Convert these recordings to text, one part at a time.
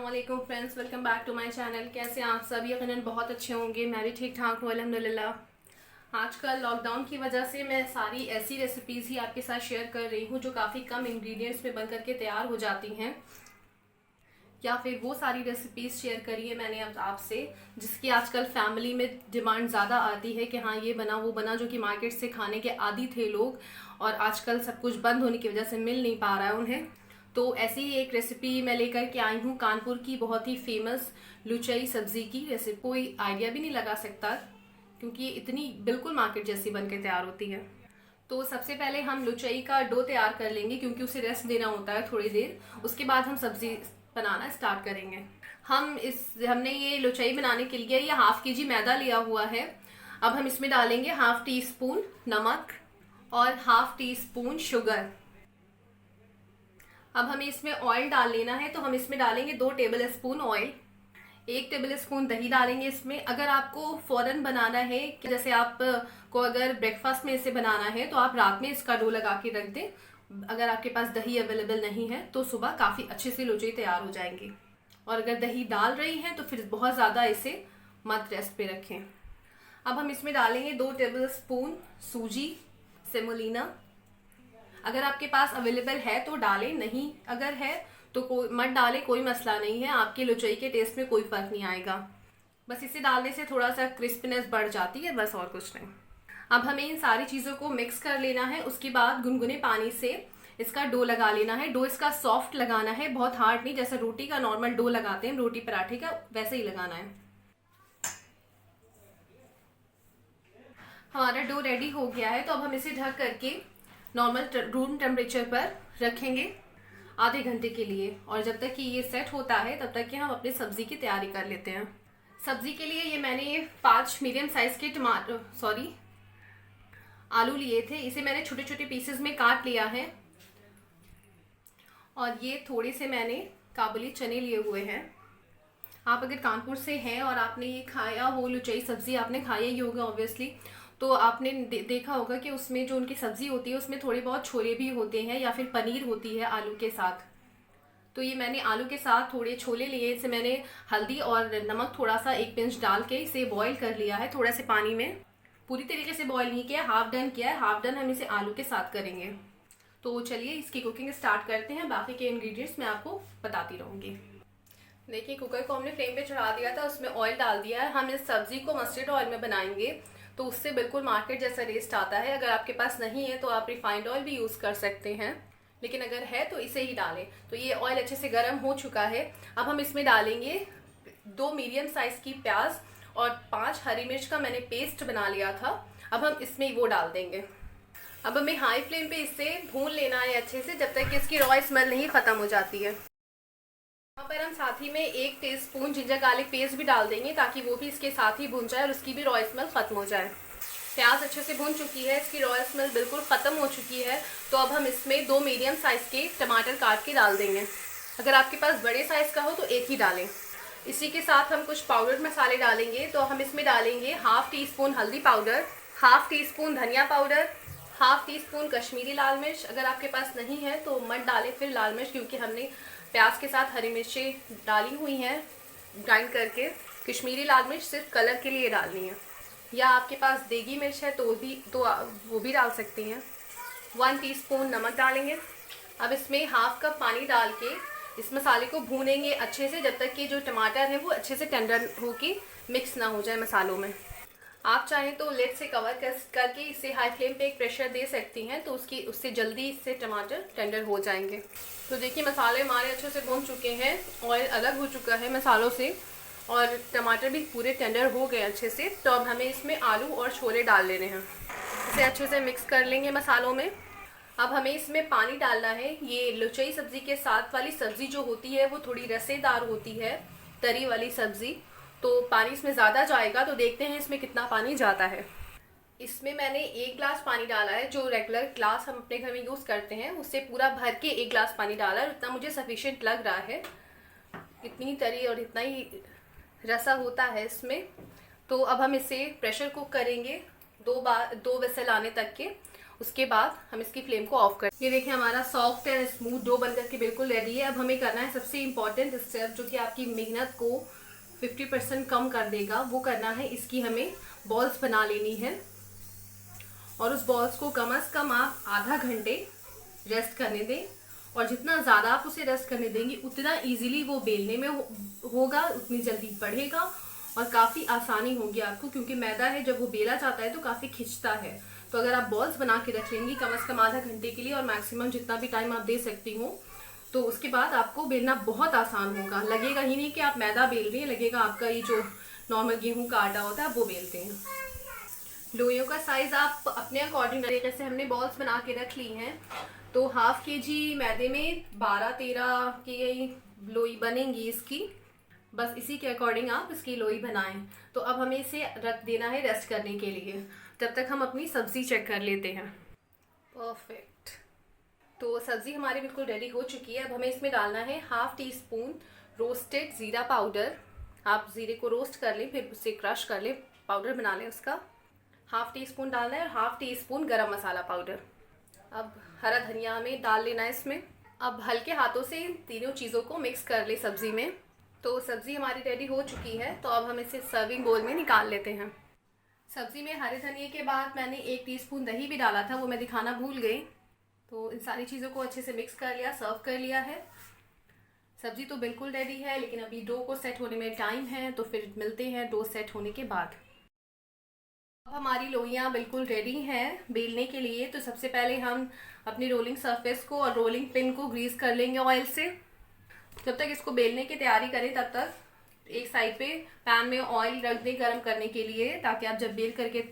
अस्सलामुअलैकुम friends, welcome back to my channel. कैसे हैं आप सब? यकीनन बहुत अच्छे होंगे। मैं भी ठीक ठाक हूँ अल्हम्दुलिल्लाह। आजकल लॉकडाउन की वजह से मैं सारी ऐसी रेसिपीज़ ही आपके साथ शेयर कर रही हूँ जो काफ़ी कम इंग्रेडिएंट्स में बन करके तैयार हो जाती हैं, या फिर वो सारी रेसिपीज़ शेयर करी है मैंने अब आपसे जिसकी आजकल फैमिली में डिमांड ज़्यादा आती है कि हाँ ये बना वो बना, जो कि मार्केट से खाने के आदी थे लोग और आजकल सब कुछ बंद होने की वजह से मिल नहीं पा रहा है उन्हें। तो ऐसी ही एक रेसिपी मैं लेकर के आई हूँ, कानपुर की बहुत ही फेमस लुचई सब्जी की रेसिपी। कोई आइडिया भी नहीं लगा सकता क्योंकि ये इतनी बिल्कुल मार्केट जैसी बनकर तैयार होती है। तो सबसे पहले हम लुचई का डो तैयार कर लेंगे क्योंकि उसे रेस्ट देना होता है थोड़ी देर। उसके बाद हम सब्जी बनाना स्टार्ट करेंगे। हमने ये लुचई बनाने के लिए ये हाफ केजी मैदा लिया हुआ है। अब हम इसमें डालेंगे हाफ टी स्पून नमक और हाफ टी स्पून शुगर। अब हमें इसमें ऑयल डाल लेना है, तो हम इसमें डालेंगे 2 table spoon oil. 1 table spoon दही डालेंगे इसमें। अगर आपको फौरन बनाना है, कि जैसे आप को अगर ब्रेकफास्ट में इसे बनाना है तो आप रात में इसका डो लगा के रख दें। अगर आपके पास दही अवेलेबल नहीं है तो सुबह काफ़ी अच्छे से लुचई तैयार हो जाएंगी। और अगर दही डाल रही हैं तो फिर बहुत ज़्यादा इसे मत रेस्ट पे रखें। अब हम इसमें डालेंगे 2 टेबल स्पून सूजी सेमोलिना। अगर आपके पास अवेलेबल है तो डालें, नहीं अगर है तो कोई मत डालें, कोई मसला नहीं है। आपके लुचई के टेस्ट में कोई फर्क नहीं आएगा। बस इसे डालने से थोड़ा सा क्रिस्पीनेस बढ़ जाती है, बस और कुछ नहीं। अब हमें इन सारी चीज़ों को मिक्स कर लेना है। उसके बाद गुनगुने पानी से इसका डो लगा लेना है। डो इसका सॉफ्ट लगाना है, बहुत हार्ड नहीं, जैसा रोटी का नॉर्मल डो लगाते हैं रोटी पराठे का, वैसे ही लगाना है। हमारा डो रेडी हो गया है, तो अब हम इसे ढक करके नॉर्मल रूम टेम्परेचर पर रखेंगे आधे घंटे के लिए। और जब तक कि ये सेट होता है तब तक कि हम अपनी सब्जी की तैयारी कर लेते हैं। सब्जी के लिए ये मैंने 5 मीडियम साइज के आलू लिए थे। इसे मैंने छोटे छोटे पीसेस में काट लिया है। और ये थोड़े से मैंने काबुली चने लिए हुए हैं। आप अगर कानपुर से हैं और आपने ये खाया हो लुचई सब्जी, आपने खाया ही होगा ऑब्वियसली, तो आपने देखा होगा कि उसमें जो उनकी सब्जी होती है उसमें थोड़े बहुत छोले भी होते हैं या फिर पनीर होती है आलू के साथ। तो ये मैंने आलू के साथ थोड़े छोले लिए। इसे मैंने हल्दी और नमक थोड़ा सा 1 पिंच डाल के इसे बॉईल कर लिया है थोड़ा से पानी में। पूरी तरीके से बॉईल नहीं किया, हाफ डन किया है। हाफ डन हम इसे आलू के साथ करेंगे। तो चलिए इसकी कुकिंग स्टार्ट करते हैं। बाकी के इंग्रेडिएंट्स मैं आपको बताती रहूँगी। देखिए, कुकर को हमने फ्लेम पे चढ़ा दिया था, उसमें ऑयल डाल दिया है। हम इस सब्जी को मस्टर्ड ऑयल में बनाएंगे तो उससे बिल्कुल मार्केट जैसा टेस्ट आता है। अगर आपके पास नहीं है तो आप रिफाइंड ऑयल भी यूज़ कर सकते हैं, लेकिन अगर है तो इसे ही डालें। तो ये ऑयल अच्छे से गर्म हो चुका है। अब हम इसमें डालेंगे 2 मीडियम साइज की प्याज और 5 हरी मिर्च का मैंने पेस्ट बना लिया था। अब हम इसमें वो डाल देंगे। अब हमें हाई फ्लेम पे इसे भून लेना है अच्छे से, जब तक कि इसकी रॉ स्मेल नहीं ख़त्म हो जाती है। यहाँ पर हम साथ ही में 1 टीस्पून जिंजर गार्लिक पेस्ट भी डाल देंगे ताकि वो भी इसके साथ ही भून जाए और उसकी भी रॉ स्मेल ख़त्म हो जाए। प्याज अच्छे से भून चुकी है, इसकी रॉ स्मेल बिल्कुल ख़त्म हो चुकी है। तो अब हम इसमें 2 मीडियम साइज़ के टमाटर काट के डाल देंगे। अगर आपके पास बड़े साइज़ का हो तो 1 ही डालें। इसी के साथ हम कुछ पाउडर मसाले डालेंगे। तो हम इसमें डालेंगे हाफ टी स्पून हल्दी पाउडर, हाफ टी स्पून धनिया powder, half teaspoon Kashmiri लाल मिर्च। अगर आपके पास नहीं है तो मत डालें फिर लाल मिर्च, क्योंकि हमने प्याज के साथ हरी मिर्चें डाली हुई हैं ग्राइंड करके। कश्मीरी लाल मिर्च सिर्फ कलर के लिए डालनी है, या आपके पास देगी मिर्च है तो वो भी डाल सकती हैं। 1 टीस्पून नमक डालेंगे। अब इसमें हाफ कप पानी डाल के इस मसाले को भूनेंगे अच्छे से, जब तक कि जो टमाटर है वो अच्छे से टेंडर होके मिक्स ना हो जाए मसालों में। आप चाहें तो लिड से कवर करके इसे हाई फ्लेम पे एक प्रेशर दे सकती हैं, तो उससे जल्दी इससे टमाटर टेंडर हो जाएंगे। तो देखिए, मसाले हमारे अच्छे से भून चुके हैं, ऑयल अलग हो चुका है मसालों से और टमाटर भी पूरे टेंडर हो गए अच्छे से। तो अब हमें इसमें आलू और छोले डाल लेने हैं। इसे अच्छे से मिक्स कर लेंगे मसालों में। अब हमें इसमें पानी डालना है। ये लुचई सब्ज़ी के साथ वाली सब्ज़ी जो होती है वो थोड़ी रसेदार होती है, तरी वाली सब्ज़ी, तो पानी इसमें ज़्यादा जाएगा। तो देखते हैं इसमें कितना पानी जाता है। इसमें मैंने 1 गिलास पानी डाला है। जो रेगुलर ग्लास हम अपने घर में यूज़ करते हैं उससे पूरा भर के 1 गिलास पानी डाला है। उतना मुझे सफिशिएंट लग रहा है, इतनी तरी और इतना ही रसा होता है इसमें। तो अब हम इसे प्रेशर कुक करेंगे 2 विसल आने तक के। उसके बाद हम इसकी फ्लेम को ऑफ कर। ये देखिए हमारा सॉफ्ट एंड स्मूथ डो बनकर के बिल्कुल रेडी है। अब हमें करना है सबसे इम्पॉर्टेंट स्टेप, जो कि आपकी मेहनत को 50% कम कर देगा। वो करना है, इसकी हमें बॉल्स बना लेनी है और उस बॉल्स को कम से कम आप आधा घंटे रेस्ट करने दें। और जितना ज़्यादा आप उसे रेस्ट करने देंगे उतना इजीली वो बेलने में होगा, उतनी जल्दी बढ़ेगा और काफ़ी आसानी होगी आपको, क्योंकि मैदा है जब वो बेला जाता है तो काफ़ी खिंचता है। तो अगर आप बॉल्स बना के रख लेंगी कम से कम आधा घंटे के लिए, और मैक्सिमम जितना भी टाइम आप दे सकती हो, तो उसके बाद आपको बेलना बहुत आसान होगा। लगेगा ही नहीं कि आप मैदा बेल रही हैं, लगेगा आपका ये जो नॉर्मल गेहूं का आटा होता है वो बेलते हैं। लोइयों का साइज़ आप अपने अकॉर्डिंग तरीके से हमने बॉल्स बना के रख ली हैं। तो हाफ kg मैदे में 12-13 की लोई बनेंगी इसकी। बस इसी के अकॉर्डिंग आप इसकी लोई बनाएं। तो अब हमें इसे रख देना है रेस्ट करने के लिए। तब तक हम अपनी सब्ज़ी चेक कर लेते हैं। परफेक्ट। तो सब्ज़ी हमारी बिल्कुल रेडी हो चुकी है। अब हमें इसमें डालना है हाफ टी स्पून रोस्टेड ज़ीरा पाउडर। आप ज़ीरे को रोस्ट कर लें, फिर उसे क्रश कर लें, पाउडर बना लें उसका। हाफ टी स्पून डालना है, हाफ टी स्पून गरम मसाला पाउडर। अब हरा धनिया हमें डाल लेना है इसमें। अब हल्के हाथों से इन तीनों चीज़ों को मिक्स कर ले सब्ज़ी में। तो सब्ज़ी हमारी रेडी हो चुकी है। तो अब हम इसे सर्विंग बोल में निकाल लेते हैं। सब्ज़ी में हरे धनिए के बाद मैंने 1 टीस्पून दही भी डाला था, वो मैं दिखाना भूल गई। तो इन सारी चीज़ों को अच्छे से मिक्स कर लिया, सर्व कर लिया है। सब्ज़ी तो बिल्कुल रेडी है, लेकिन अभी डो को सेट होने में टाइम है, तो फिर मिलते हैं डो सेट होने के बाद। अब हमारी लोइयाँ बिल्कुल रेडी हैं बेलने के लिए। तो सबसे पहले हम अपनी रोलिंग सरफेस को और रोलिंग पिन को ग्रीस कर लेंगे ऑयल से। जब तक इसको बेलने की तैयारी करें तब तक एक साइड पे पैन में ऑयल रख दें गर्म करने के लिए, ताकि आप जब बेल करके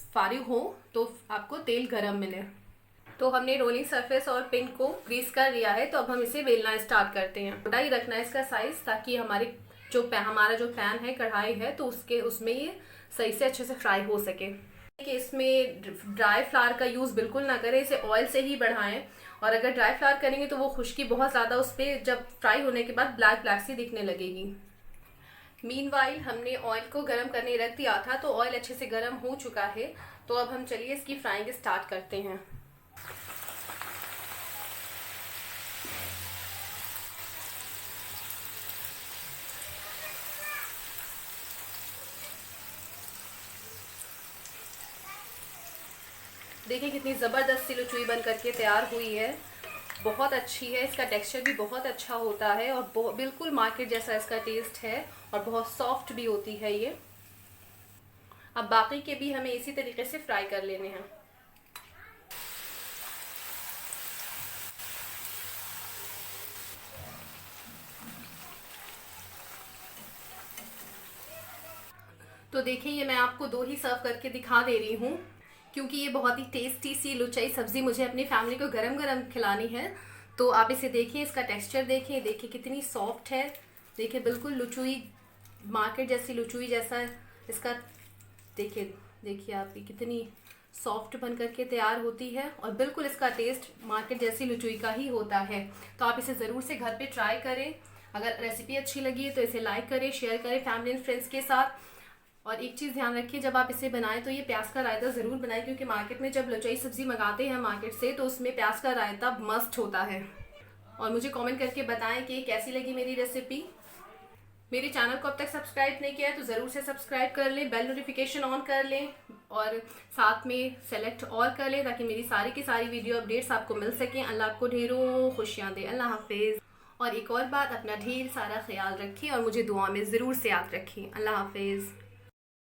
फारिग हो तो आपको तेल गर्म मिले। तो हमने रोलिंग सरफेस और पिन को ग्रीस कर लिया है। तो अब हम इसे बेलना स्टार्ट करते हैं। छोटा ही रखना है इसका साइज़, ताकि हमारा जो पैन है, कढ़ाई है, तो उसमें ये सही से अच्छे से फ्राई हो सके। कि इसमें ड्राई फ्लावर का यूज़ बिल्कुल ना करें, इसे ऑयल से ही बढ़ाएं। और अगर ड्राई फ्लावर करेंगे तो वो खुश्की बहुत ज़्यादा उस पर जब फ्राई होने के बाद ब्लैक ब्लैक सी दिखने लगेगी। मीनवाइल हमने ऑयल को गर्म करने रख दिया था, तो ऑयल अच्छे से गर्म हो चुका है। तो अब हम चलिए इसकी फ्राइंग स्टार्ट करते हैं। देखिए कितनी ज़बरदस्त सी लुचुई बन करके तैयार हुई है। बहुत अच्छी है, इसका टेक्सचर भी बहुत अच्छा होता है और बिल्कुल मार्केट जैसा इसका टेस्ट है और बहुत सॉफ्ट भी होती है ये। अब बाकी के भी हमें इसी तरीके से फ्राई कर लेने हैं। तो देखिए ये मैं आपको 2 ही सर्व करके दिखा दे रही हूँ, क्योंकि ये बहुत ही टेस्टी सी लुचाई सब्ज़ी मुझे अपनी फैमिली को गरम गरम खिलानी है। तो आप इसे देखिए, इसका टेक्सचर देखिए, देखिए कितनी सॉफ्ट है। देखिए बिल्कुल लुचुई, मार्केट जैसी लुचुई जैसा इसका देखिए आप ये कितनी सॉफ्ट बन करके तैयार होती है और बिल्कुल इसका टेस्ट मार्केट जैसी लुचुई का ही होता है। तो आप इसे ज़रूर से घर पे ट्राई करें। अगर रेसिपी अच्छी लगी तो इसे लाइक करें, शेयर करें फैमिली एंड फ्रेंड्स के साथ। और एक चीज़ ध्यान रखिए, जब आप इसे बनाएं तो ये प्याज का रायता ज़रूर बनाएं, क्योंकि मार्केट में जब लुचाई सब्ज़ी मंगाते हैं मार्केट से तो उसमें प्याज का रायता मस्ट होता है। और मुझे कमेंट करके बताएं कि कैसी लगी मेरी रेसिपी। मेरे चैनल को अब तक सब्सक्राइब नहीं किया है तो ज़रूर से सब्सक्राइब कर लें, बेल नोटिफिकेशन ऑन कर लें और साथ में सेलेक्ट ऑल कर लें, ताकि मेरी सारी की सारी वीडियो अपडेट्स आपको मिल सकें। अल्लाह आपको ढेरों खुशियाँ दे। अल्लाह हाफिज़। और एक और बात, अपना ढेर सारा ख्याल रखें और मुझे दुआ में ज़रूर से याद रखें। अल्लाह हाफिज़।